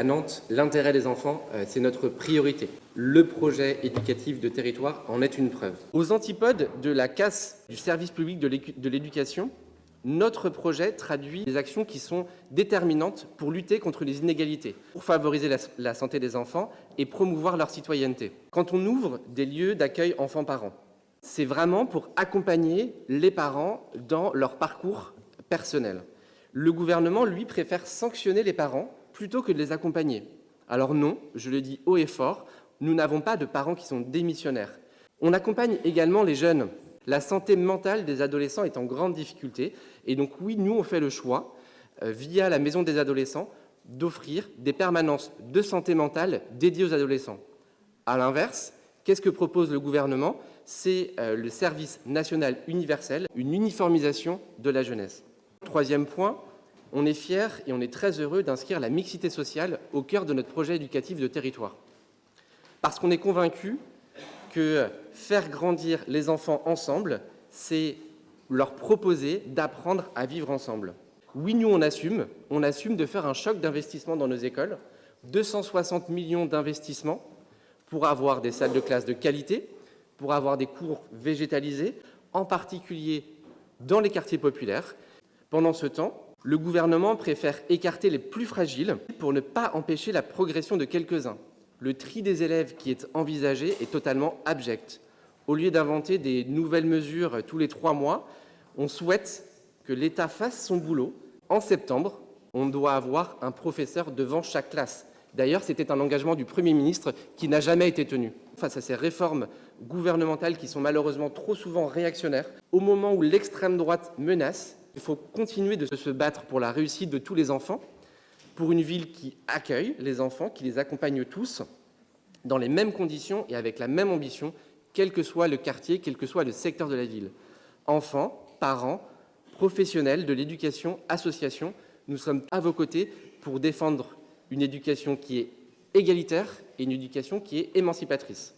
À Nantes, l'intérêt des enfants, c'est notre priorité. Le projet éducatif de territoire en est une preuve. Aux antipodes de la casse du service public de l'éducation, notre projet traduit des actions qui sont déterminantes pour lutter contre les inégalités, pour favoriser la santé des enfants et promouvoir leur citoyenneté. Quand on ouvre des lieux d'accueil enfants-parents, c'est vraiment pour accompagner les parents dans leur parcours personnel. Le gouvernement, lui, préfère sanctionner les parents plutôt que de les accompagner. Alors non, je le dis haut et fort, nous n'avons pas de parents qui sont démissionnaires. On accompagne également les jeunes. La santé mentale des adolescents est en grande difficulté. Et donc oui, nous, on fait le choix, via la Maison des adolescents, d'offrir des permanences de santé mentale dédiées aux adolescents. À l'inverse, qu'est-ce que propose le gouvernement? C'est le service national universel, une uniformisation de la jeunesse. Troisième point, on est fiers et on est très heureux d'inscrire la mixité sociale au cœur de notre projet éducatif de territoire. Parce qu'on est convaincu que faire grandir les enfants ensemble, c'est leur proposer d'apprendre à vivre ensemble. Oui, nous, on assume de faire un choc d'investissement dans nos écoles, 260 millions d'investissements pour avoir des salles de classe de qualité, pour avoir des cours végétalisés, en particulier dans les quartiers populaires. Pendant ce temps, le gouvernement préfère écarter les plus fragiles pour ne pas empêcher la progression de quelques-uns. Le tri des élèves qui est envisagé est totalement abject. Au lieu d'inventer des nouvelles mesures tous les 3 mois, on souhaite que l'État fasse son boulot. En septembre, on doit avoir un professeur devant chaque classe. D'ailleurs, c'était un engagement du Premier ministre qui n'a jamais été tenu. Face à ces réformes gouvernementales qui sont malheureusement trop souvent réactionnaires, au moment où l'extrême droite menace, il faut continuer de se battre pour la réussite de tous les enfants, pour une ville qui accueille les enfants, qui les accompagne tous, dans les mêmes conditions et avec la même ambition, quel que soit le quartier, quel que soit le secteur de la ville. Enfants, parents, professionnels de l'éducation, associations, nous sommes à vos côtés pour défendre une éducation qui est égalitaire et une éducation qui est émancipatrice.